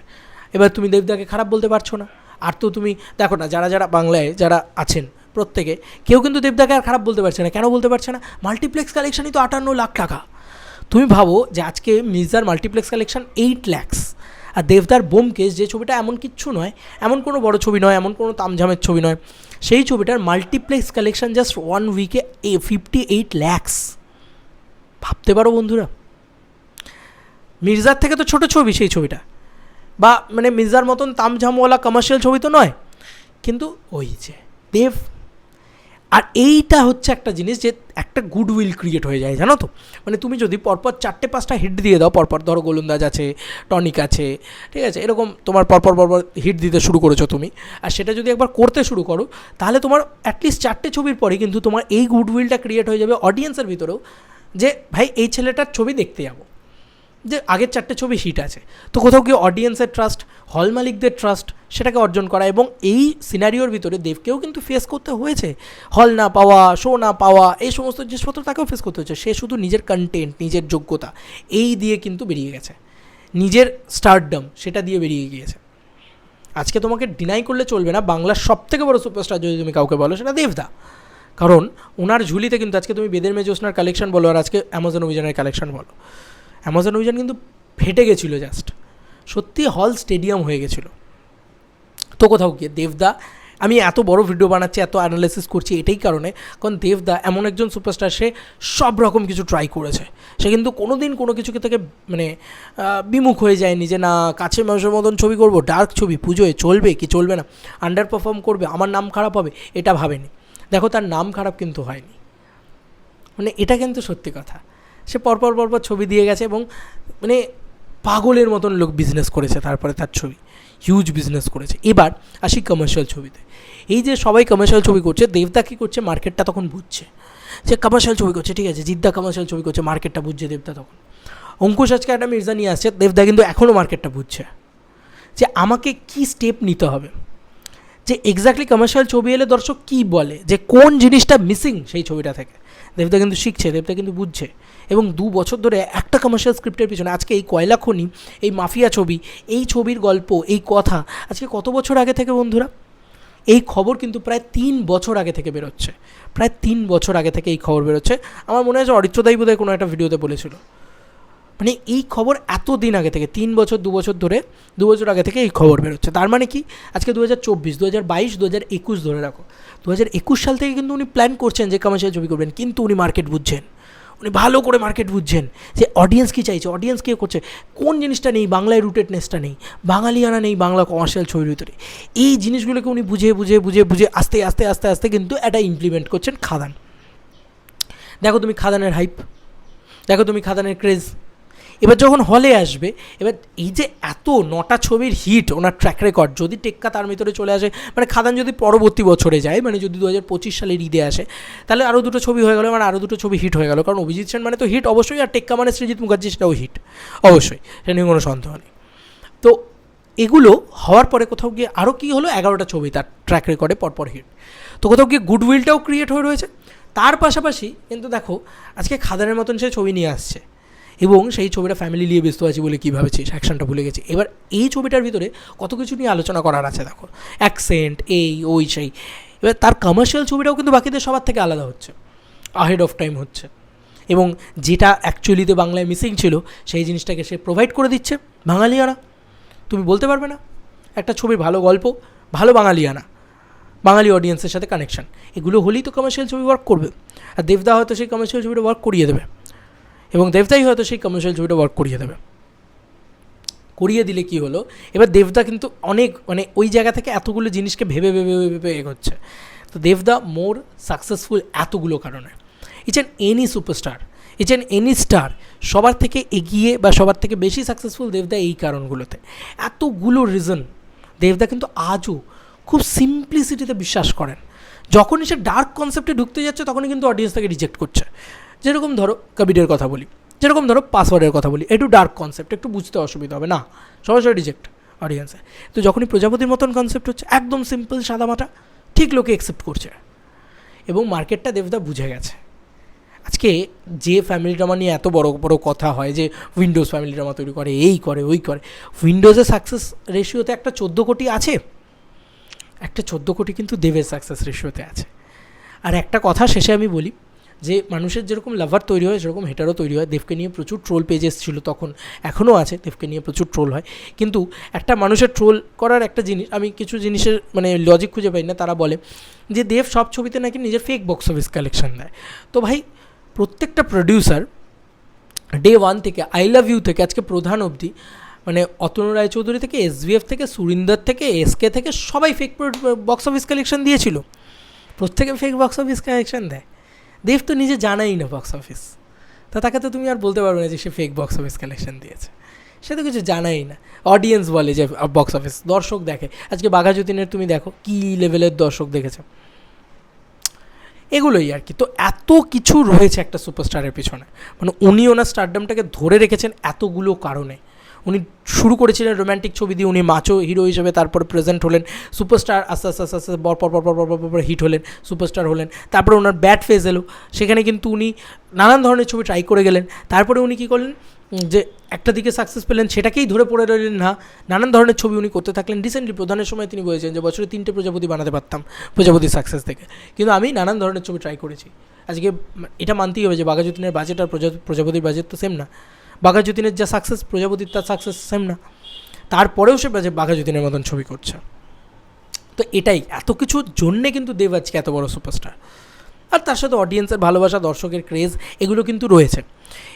এবার তুমি দেবদাকে খারাপ বলতে পারছো না। আর তো তুমি দেখো না যারা বাংলায় যারা আছেন প্রত্যেকে, কেউ কিন্তু দেবদাকে আর খারাপ বলতে পারছে না। কেন বলতে পারছে না? মাল্টিপ্লেক্স কালেকশনই তো 58 লাখ টাকা। তুমি ভাবো যে আজকে মির্জার মাল্টিপ্লেক্স কালেকশন 8 lakhs, আর দেবদার বোমকেশ যে ছবিটা এমন কিচ্ছু নয়, এমন কোনো বড় ছবি নয়, এমন কোনো তামঝামের ছবি নয়, সেই ছবিটার মাল্টিপ্লেক্স কালেকশন জাস্ট 1 উইকে 58 lakhs। ভাবতে পারো বন্ধুরা, মির্জার থেকে তো ছোটো ছবি সেই ছবিটা, বা মানে মির্জার মতন তামঝামওয়ালা কমার্শিয়াল ছবি তো নয়, কিন্তু ওই যে দেব। আর এইটা হচ্ছে একটা জিনিস যে একটা গুডউইল ক্রিয়েট হয়ে যায়, জানো তো। মানে তুমি যদি পরপর 4-5টা হিট দিয়ে দাও, পরপর ধরো গোলন্দাজ আছে, টনিক আছে, ঠিক আছে, এরকম তোমার পরপর হিট দিতে শুরু করেছো তুমি, আর সেটা যদি একবার করতে শুরু করো, তাহলে তোমার অ্যাটলিস্ট 4টে ছবির পরে কিন্তু তোমার এই গুডউইলটা ক্রিয়েট হয়ে যাবে অডিয়েন্সের ভিতরেও, যে ভাই এই ছেলেটার ছবি দেখতে যাবো, যে আগের 4টে ছবি হিট আছে, তো কোথাও গিয়ে অডিয়েন্সের ট্রাস্ট, হল মালিকদের ট্রাস্ট সেটাকে অর্জন করা। এবং এই সিনারিওর ভিতরে দেবকেও কিন্তু ফেস করতে হয়েছে, হল না পাওয়া, শো না পাওয়া, এই সমস্ত জিনিসপত্র তাকেও ফেস করতে হয়েছে। সে শুধু নিজের কন্টেন্ট, নিজের যোগ্যতা এই দিয়ে কিন্তু বেরিয়ে গেছে, নিজের স্টারডম সেটা দিয়ে বেরিয়ে গিয়েছে। আজকে তোমাকে ডিনাই করলে চলবে না, বাংলার সবথেকে বড় সুপারস্টার যদি তুমি কাউকে বলো সেটা দেবদা। কারণ ওনার ঝুলিতে কিন্তু আজকে তুমি বেদের মেজোসনার কালেকশন বলো আর আজকে অ্যামাজন অভিযানের কালেকশন বলো, অ্যামাজন অভিযান কিন্তু ফেটে গেছিলো, জাস্ট সত্যি হল স্টেডিয়াম হয়ে গেছিলো। তো কোথাও গিয়ে দেবদা, আমি এত বড় ভিডিও বানাচ্ছি, এত অ্যানালাইসিস করছি এটাই কারণে, কারণ দেবদা এমন একজন সুপারস্টার, সে সব রকম কিছু ট্রাই করেছে। সে কিন্তু কোনো দিন কোনো কিছু থেকে মানে বিমুখ হয়ে যায়নি যে না কাছে মানুষের মতন ছবি করব, ডার্ক ছবি পুজোয় চলবে কি চলবে না, আন্ডার পারফর্ম করবে, আমার নাম খারাপ হবে, এটা ভাবেনি। দেখো তার নাম খারাপ কিন্তু হয়নি, মানে এটা কিন্তু সত্যি কথা। সে পরপর ছবি দিয়ে গেছে এবং মানে পাগলের মতন লোক বিজনেস করেছে, তারপরে তার ছবি হিউজ বিজনেস করেছে। এবার আসি কমার্শিয়াল ছবিতে। এই যে সবাই কমার্শিয়াল ছবি করছে, দেবদা কী করছে, মার্কেটটা তখন বুঝছে যে কমার্শিয়াল ছবি করছে, ঠিক আছে, জিদ্দা কমার্শিয়াল ছবি করছে, মার্কেটটা বুঝছে দেবদা তখন। অঙ্কুশ আজকে একটা মির্জা নিয়ে আসছে, দেবদা কিন্তু এখনও মার্কেটটা বুঝছে যে আমাকে কী স্টেপ নিতে হবে, যে এক্স্যাক্টলি কমার্শিয়াল ছবি এলে দর্শক কী বলে, যে কোন জিনিসটা মিসিং সেই ছবিটা থেকে। দেবদা কিন্তু শিখছে, দেবদা কিন্তু বুঝছে, এবং 2 বছর ধরে একটা কমার্শিয়াল স্ক্রিপ্টের পিছনে, আজকে এই কয়লা খনি, এই মাফিয়া ছবি, এই ছবির গল্প, এই কথা আজকে কত বছর আগে থেকে বন্ধুরা, এই খবর কিন্তু প্রায় 3 বছর আগে থেকে বেরোচ্ছে, প্রায় 3 বছর আগে থেকে এই খবর বেরোচ্ছে। আমার মনে হয় যে অরিত্রদাই বোধহয় কোনো একটা ভিডিওতে বলেছিল, মানে এই খবর এত দিন আগে থেকে, 3 বছর 2 বছর ধরে, 2 বছর আগে থেকে এই খবর বেরোচ্ছে। তার মানে কি আজকে 2024, 2022, 2021 ধরে রাখো, 2021 সাল থেকে কিন্তু উনি প্ল্যান করছেন যে কমার্শিয়াল ছবি করবেন, কিন্তু উনি মার্কেট বুঝছেন, উনি ভালো করে মার্কেট বুঝছেন যে অডিয়েন্স কী চাইছে, অডিয়েন্স কী করছে, কোন জিনিসটা নেই বাংলায়, রুটেডনেসটা নেই, বাঙালিয়ানা নেই বাংলা কমার্শিয়াল ছবির ভিতরে। এই জিনিসগুলোকে উনি বুঝে আস্তে আস্তে আস্তে আস্তে কিন্তু এটা ইমপ্লিমেন্ট করছেন। খাদান দেখো তুমি, খাদানের হাইপ দেখো তুমি, খাদানের ক্রেজ। এবার যখন হলে আসবে, এবার এই যে এত 9টা ছবির হিট, ওনার ট্র্যাক রেকর্ড যদি টেক্কা তার ভিতরে চলে আসে, মানে খাদান যদি পরবর্তী বছরে যায়, মানে যদি 2025 সালের ঈদে আসে, তাহলে আরও 2টো ছবি হয়ে গেল, মানে আরও 2টো ছবি হিট হয়ে গেল। কারণ অভিজিৎ সেন মানে তো হিট অবশ্যই, আর টেক্কা মানে সৃজিত মুখার্জি, সেটাও হিট অবশ্যই, সেটা নিয়ে কোনো সন্দেহ নেই। তো এগুলো হওয়ার পরে কোথাও গিয়ে আরও কী হলো, 11টা ছবি তার ট্র্যাক রেকর্ডে পরপর হিট। তো কোথাও গিয়ে গুডউইলটাও ক্রিয়েট হয়ে রয়েছে। তার পাশাপাশি কিন্তু দেখো আজকে খাদানের মতন সে ছবি নিয়ে আসছে, এবং সেই ছবিটা ফ্যামিলি নিয়ে ব্যস্ত আছি বলে কী ভাবেছিস, অ্যাকশনটা ভুলে গেছি। এবার এই ছবিটার ভিতরে কত কিছু নিয়ে আলোচনা করার আছে, দেখো অ্যাকসেন্ট, এই ওই সেই। এবার তার কমার্শিয়াল ছবিটাও কিন্তু বাকিদের সবার থেকে আলাদা হচ্ছে, আহেড অফ টাইম হচ্ছে, এবং যেটা অ্যাকচুয়ালিতে বাংলায় মিসিং ছিল সেই জিনিসটাকে সে প্রোভাইড করে দিচ্ছে। বাঙালিয়ানা তুমি বলতে পারবে না, একটা ছবির ভালো গল্প, ভালো বাঙালিয়ানা, বাঙালি অডিয়েন্সের সাথে কানেকশান, এগুলো হলেই তো কমার্শিয়াল ছবি ওয়ার্ক করবে। আর দেবদা হয়তো সেই কমার্শিয়াল ছবিটা ওয়ার্ক করিয়ে দেবে, এবং দেবদাই হয়তো সেই কমার্শিয়াল ছবিটা ওয়ার্ক করিয়ে দেবে। করিয়ে দিলে কি হলো, এবার দেবদা কিন্তু অনেক মানে ওই জায়গা থেকে এতগুলো জিনিসকে ভেবে এগোচ্ছে। তো দেবদা মোর সাকসেসফুল এতগুলো কারণে। Each and any superstar, each and any star সবার থেকে এগিয়ে বা সবার থেকে বেশি সাকসেসফুল দেবদা এই কারণগুলোতে। এতগুলো রিজন দেবদা কিন্তু আজও খুব সিম্পলিসিটিতে বিশ্বাস করেন। যখনই সে ডার্ক কনসেপ্টে ঢুকতে যাচ্ছে তখনই কিন্তু অডিয়েন্স তাকে রিজেক্ট করছে। যেরকম ধরো কবিরের কথা বলি, যেরকম ধরো পাসওয়ার্ডের কথা বলি, একটু ডার্ক কনসেপ্ট, একটু বুঝতে অসুবিধা হবে না, সরাসরি রিজেক্ট অডিয়েন্সে। তো যখনই প্রজাপতির মতন কনসেপ্ট হচ্ছে, একদম সিম্পল সাদামাটা, ঠিক লোকে অ্যাকসেপ্ট করছে, এবং মার্কেটটা দেবদা বুঝে গেছে। আজকে যে ফ্যামিলি ড্রামা নিয়ে এত বড় বড় কথা হয় যে উইন্ডোজ ফ্যামিলি ড্রামা তৈরি করে, এই করে ওই করে, উইন্ডোজের সাকসেস রেশিওতে একটা 14 কোটি আছে, একটা 14 কোটি কিন্তু দেবের সাকসেস রেশিওতে আছে। আর একটা কথা শেষে আমি বলি, যে মানুষের যেরকম লাভার তৈরি হয় সেরকম হেটারও তৈরি হয়। দেবকে নিয়ে প্রচুর ট্রোল পেজ এসেছিল তখন, এখনও আছে, দেবকে নিয়ে প্রচুর ট্রোল হয়। কিন্তু একটা মানুষের ট্রোল করার একটা জিনিস, আমি কিছু জিনিসের মানে লজিক খুঁজে পাই না। তারা বলে যে দেব সব ছবিতে নাকি নিজের ফেক বক্স অফিস কালেকশন দেয়। তো ভাই প্রত্যেকটা প্রডিউসার ডে 1 থেকে, আই লাভ ইউ থেকে আজকে প্রধান অবধি, মানে অতনু রায়চৌধুরী থেকে, SVF থেকে, সুরিন্দর থেকে, SK থেকে, সবাই ফেক বক্স অফিস কালেকশন দিয়েছিল। প্রত্যেকে ফেক বক্স অফিস কালেকশন দেয়। দেব তো নিজে জানাই না বক্স অফিস, তা তাকে তো তুমি আর বলতে পারবে না যে সে ফেক বক্স অফিস কালেকশন দিয়েছে, সে তো কিছু জানাই না। অডিয়েন্স বলে যে বক্স অফিস, দর্শক দেখে। আজকে বাঘা যতীনের তুমি দেখো কী লেভেলের দর্শক দেখেছে। এগুলোই আর কি। তো এত কিছু রয়েছে একটা সুপারস্টারের পিছনে, মানে উনি ওনার স্টারডামটাকে ধরে রেখেছেন এতগুলো কারণে। উনি শুরু করেছিলেন রোম্যান্টিক ছবি দিয়ে, উনি মাচো হিরো হিসেবে, তারপর প্রেজেন্ট হলেন সুপারস্টার, আস্তে আস্তে আস্তে আস্তে পর হিট হলেন, সুপারস্টার হলেন। তারপরে ওনার ব্যাড ফেজ এলো, সেখানে কিন্তু উনি নানান ধরনের ছবি ট্রাই করে গেলেন। তারপরে উনি কী করলেন, যে একটা দিকে সাকসেস পেলেন সেটাকেই ধরে পড়ে রইলেন না, নানান ধরনের ছবি উনি করতে থাকলেন। রিসেন্টলি প্রধানের সময় তিনি বলেছেন যে বছরে 3টে প্রজাপতি বানাতে পারতাম প্রজাপতি সাকসেস থেকে, কিন্তু আমি নানান ধরনের ছবি ট্রাই করেছি। আজকে এটা মানতেই হবে যে বাঘাযতীনের বাজেট আর প্রজাপতির বাজেট তো সেম না। বাঘাযতীনের যা সাকসেস, প্রজাপতির তার সাকসেস সেম না, তারপরেও সে বাঘাযতীনের মতন ছবি করছে। তো এটাই, এত কিছুর জন্যে কিন্তু দেব আজকে এত বড় সুপারস্টার। আর তার সাথে অডিয়েন্সের ভালোবাসা, দর্শকের ক্রেজ, এগুলো কিন্তু রয়েছে।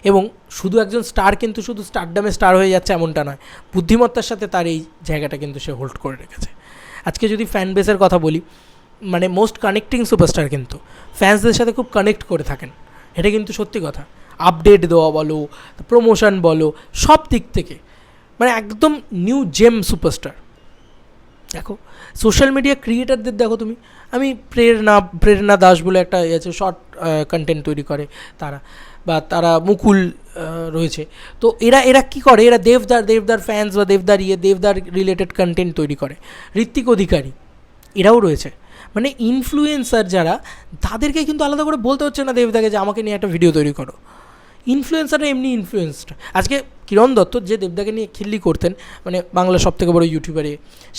এবং শুধু একজন স্টার কিন্তু শুধু স্টারডামে স্টার হয়ে যাচ্ছে এমনটা নয়, বুদ্ধিমত্তার সাথে তার এই জায়গাটা কিন্তু সে হোল্ড করে রেখেছে। আজকে যদি ফ্যান বেসের কথা বলি, মানে মোস্ট কানেক্টিং সুপারস্টার কিন্তু ফ্যান্সদের সাথে খুব কানেক্ট করে থাকেন, এটা কিন্তু সত্যি কথা। আপডেট দেওয়া বলো, প্রমোশন বলো, সব দিক থেকে মানে একদম নিউ জেম সুপারস্টার। দেখো সোশ্যাল মিডিয়া ক্রিয়েটারদের দেখো তুমি, আমি প্রেরণা দাস বলে একটা আছে, শর্ট কন্টেন্ট তৈরি করে তারা, বা তারা মুকুল রয়েছে। তো এরা কী করে, এরা দেবদার ফ্যান্স বা দেবদার রিলেটেড কন্টেন্ট তৈরি করে। ঋত্বিক অধিকারী এরাও রয়েছে, মানে ইনফ্লুয়েন্সার যারা, তাদেরকে কিন্তু আলাদা করে বলতে হচ্ছে না দেবদাকে যে আমাকে নিয়ে একটা ভিডিও তৈরি করো। ইনফ্লুয়েন্সাররা এমনি ইনফ্লুয়েন্সড। আজকে কিরণ দত্ত যে দেবদাকে নিয়ে খিল্লি করতেন, মানে বাংলার সবথেকে বড় ইউটিউবারে,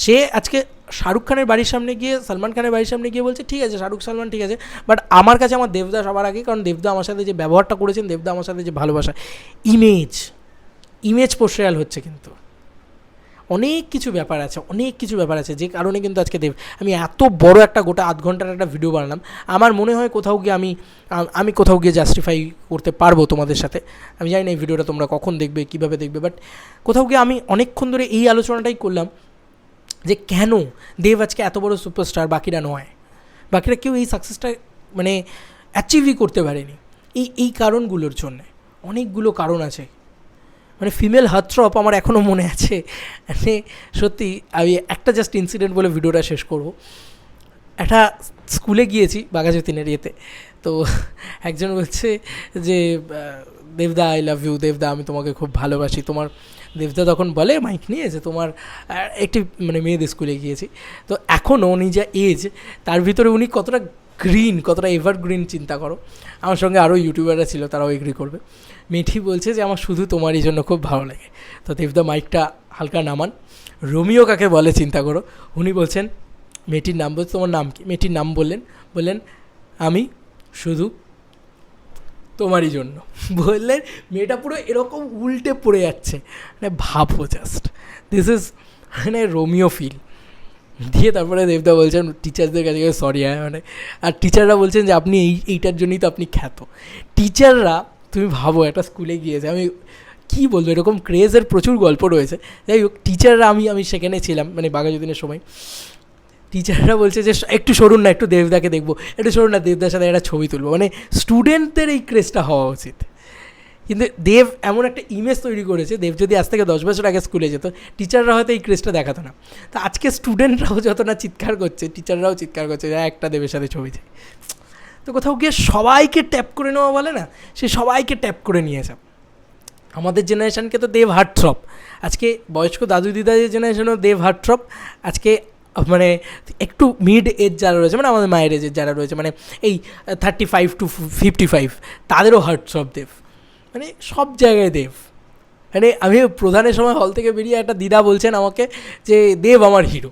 সে আজকে শাহরুখ খানের বাড়ির সামনে গিয়ে, সালমান খানের বাড়ির সামনে গিয়ে বলছে ঠিক আছে শাহরুখ সালমান ঠিক আছে, বাট আমার কাছে আমার দেবদা সবার আগে, কারণ দেবদা আমার সাথে যে ব্যবহারটা করেছেন, দেবদা আমার সাথে যে ভালোবাসা, ইমেজ পোর্ট্রেয়াল হচ্ছে। কিন্তু অনেক কিছু ব্যাপার আছে যে কারণে কিন্তু আজকে আমি এত বড় একটা গোটা আধ ঘন্টার একটা ভিডিও বানালাম। আমার মনে হয় কোথাও গিয়ে আমি কোথাও গিয়ে জাস্টিফাই করতে পারবো তোমাদের সাথে। আমি জানি না এই ভিডিওটা তোমরা কখন দেখবে, কীভাবে দেখবে, বাট কোথাও গিয়ে আমি অনেকক্ষণ ধরে এই আলোচনাটাই করলাম যে কেন দেব আজকে এত বড় সুপারস্টার, বাকিরা নয়, বাকিরা কেউ এই সাকসেসটা মানে অ্যাচিভই করতে পারেনি। এই কারণগুলোর জন্যে অনেকগুলো কারণ আছে। মানে ফিমেল হার্টথ্রব আমার এখনও মনে আছে, মানে সত্যি। আমি একটা জাস্ট ইনসিডেন্ট বলে ভিডিওটা শেষ করব। একটা স্কুলে গিয়েছি বাঘাযতীনের ইয়েতে, তো একজন বলছে যে দেবদা আই লাভ ইউ, দেবদা আমি তোমাকে খুব ভালোবাসি। দেবদা তখন বলে মাইক নিয়ে যে তোমার একটি মানে মেয়েদের স্কুলে গিয়েছি, তো এখনও উনি যা এজ, তার ভিতরে উনি কতটা এভারগ্রিন চিন্তা করো। আমার সঙ্গে আরও ইউটিউবাররা ছিল, তারাও এগ্রি করবে। মেয়েটি বলছে যে আমার শুধু তোমারই জন্য খুব ভালো লাগে। তো দেবদা মাইকটা হালকা নামান, রোমিও কাকে বলে চিন্তা করো। উনি বলছেন, মেয়েটির নাম বলছে, তোমার নাম কি? মেয়েটির নাম বললেন আমি শুধু তোমারই জন্য। বললেন, মেয়েটা পুরো এরকম উল্টে পড়ে যাচ্ছে, মানে ভাবো জাস্ট, দিস ইজ মানে রোমিও ফিল দিয়ে। তারপরে দেবদা বলছেন টিচারদের কাছে সরি মানে, আর টিচাররা বলছেন যে আপনি এইটার জন্যই তো আপনি খ্যাত। টিচাররা তুমি ভাবো একটা স্কুলে গিয়েছে, আমি কী বলবো, এরকম ক্রেজের প্রচুর গল্প রয়েছে। যাই হোক, টিচাররা আমি সেখানে ছিলাম মানে বাঘাযতীনের সময়, টিচাররা বলছে যে একটু সরুন না, একটু দেবদাকে দেখবো, একটু সরুন না, দেবদার সাথে একটা ছবি তুলবো। মানে স্টুডেন্টদের এই ক্রেজটা হওয়া উচিত। কিন্তু দেব এমন একটা ইমেজ তৈরি করেছে, দেব যদি আজ থেকে 10 বছর আগে স্কুলে যেত, টিচাররা হয়তো এই ক্রেজটা দেখাতো না। তো আজকে স্টুডেন্টরাও যত না চিৎকার করছে, টিচাররাও চিৎকার করছে যে একটা দেবের সাথে ছবি চাই। তো কোথাও গিয়ে সবাইকে ট্যাপ করে নেওয়া বলে না, সে সবাইকে ট্যাপ করে নিয়েছে। আমাদের জেনারেশানকে তো দেব হার্টথ্রব, আজকে বয়স্ক দাদু দিদাদের জেনারেশনও দেব হার্টথ্রব। আজকে মানে একটু মিড এজ যারা রয়েছে, মানে আমাদের মায়ের এজের যারা রয়েছে, মানে এই 35 to 55, তাদেরও হার্টথ্রব দেব। মানে সব জায়গায় দেব। মানে আমি প্রধানের সময় হল থেকে বেরিয়ে একটা দিদা বলছেন আমাকে যে দেব আমার হিরো।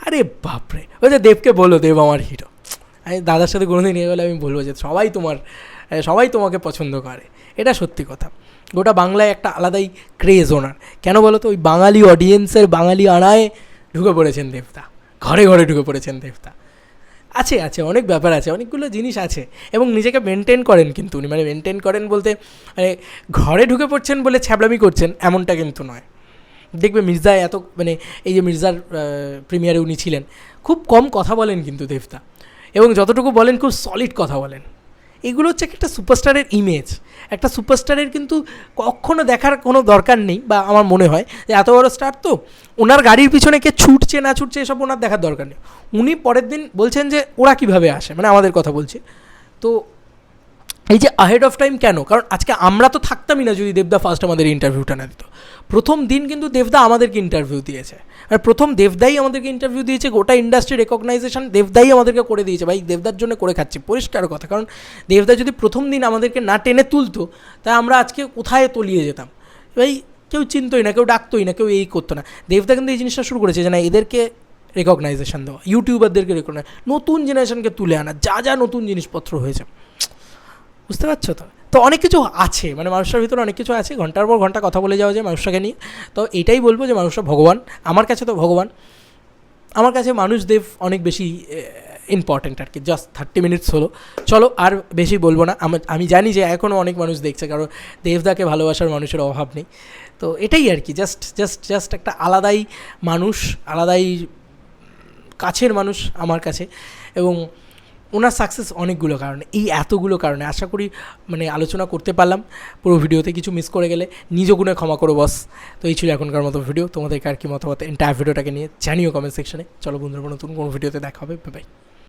আরে বাপরে, ওই যে দেবকে বলো দেব আমার হিরো। আমি দাদার সাথে কোনোদিন নিয়ে গেলে আমি বলবো যে সবাই তোমাকে পছন্দ করে। এটা সত্যি কথা। গোটা বাংলায় একটা আলাদাই ক্রেজ ওনার। কেন বলো তো, ওই বাঙালি অডিয়েন্সের বাঙালি আনায় ঢুকে পড়েছেন দেবদা, ঘরে ঘরে ঢুকে পড়েছেন দেবদা। আছে অনেক ব্যাপার আছে, অনেকগুলো জিনিস আছে, এবং নিজেকে মেনটেন করেন কিন্তু উনি। মানে মেনটেন করেন বলতে মানে ঘরে ঢুকে পড়ছেন বলে ছ্যাবলামি করছেন এমনটা কিন্তু নয়। দেখবে মির্জা মানে এই যে মির্জার প্রিমিয়ারে উনি ছিলেন, খুব কম কথা বলেন কিন্তু দেবদা, এবং যতটুকু বলেন খুব সলিড কথা বলেন। এগুলো হচ্ছে একটা সুপারস্টারের ইমেজ। একটা সুপারস্টারের কিন্তু কখনো দেখার কোনো দরকার নেই, বা আমার মনে হয় যে এত বড় স্টার তো ওনার গাড়ির পিছনে কে ছুটছে না ছুটছে এসব ওনার দেখার দরকার নেই। উনি পরের দিন বলছেন যে ওরা কীভাবে আসে, মানে আমাদের কথা বলছে। তো এই যে আহেড অফ টাইম কেন, কারণ আজকে আমরা তো থাকতামই না যদি দেবদা ফার্স্ট আমাদের ইন্টারভিউটা না দিত। প্রথম দিন কিন্তু দেবদা আমাদেরকে ইন্টারভিউ দিয়েছে, আর প্রথম দেবদাই আমাদেরকে ইন্টারভিউ দিয়েছে, গোটা ইন্ডাস্ট্রি রেকগনাইজেশন দেবদাই আমাদেরকে করে দিয়েছে। ভাই দেবদার জন্য করে খাচ্ছি, পরিষ্কার কথা। কারণ দেবদা যদি প্রথম দিন আমাদেরকে না টেনে তুলতো, তাই আমরা আজকে কোথায় তলিয়ে যেতাম। ভাই কেউ চিনতোই না, কেউ ডাকতোই না, কেউ এই করতো না। দেবদা কিন্তু এই জিনিসটা শুরু করেছে যে না, এদেরকে রেকগনাইজেশন দেওয়া, ইউটিউবারদেরকে রেকগনাইজ, নতুন জেনারেশনকে তুলে আনা, যা যা নতুন জিনিসপত্র হয়েছে, বুঝতে পারছো তো। তো অনেক কিছু আছে, মানে মানুষের ভিতরে অনেক কিছু আছে, ঘন্টার পর ঘন্টা কথা বলে যাওয়া যায় মানুষটাকে নিয়ে। তো এটাই বলবো যে মানুষটা ভগবান, আমার কাছে তো ভগবান। আমার কাছে মানুষ দেব অনেক বেশি ইম্পর্ট্যান্ট আর কি। জাস্ট 30 মিনিটস হলো, চলো আর বেশি বলবো না। আমি জানি যে এখনও অনেক মানুষ দেখছে, কারণ দেবদাকে ভালোবাসার মানুষের অভাব নেই। তো এটাই আর কি, জাস্ট একটা আলাদাই মানুষ, আলাদাই কাছের মানুষ আমার কাছে। এবং ওনার সাকসেস অনেকগুলো কারণে, এই এতগুলো কারণে আশা করি মানে আলোচনা করতে পারলাম। পুরো ভিডিওতে কিছু মিস করে গেলে নিজ গুণে ক্ষমা করো বস। তো এই ছিল এখনকার মতো ভিডিও। তোমাদের কার কি মতামত এন্টায়ার ভিডিওটাকে নিয়ে জানিও কমেন্ট সেকশনে। চলো বন্ধুরা, নতুন কোনো ভিডিওতে দেখা হবে। Bye bye.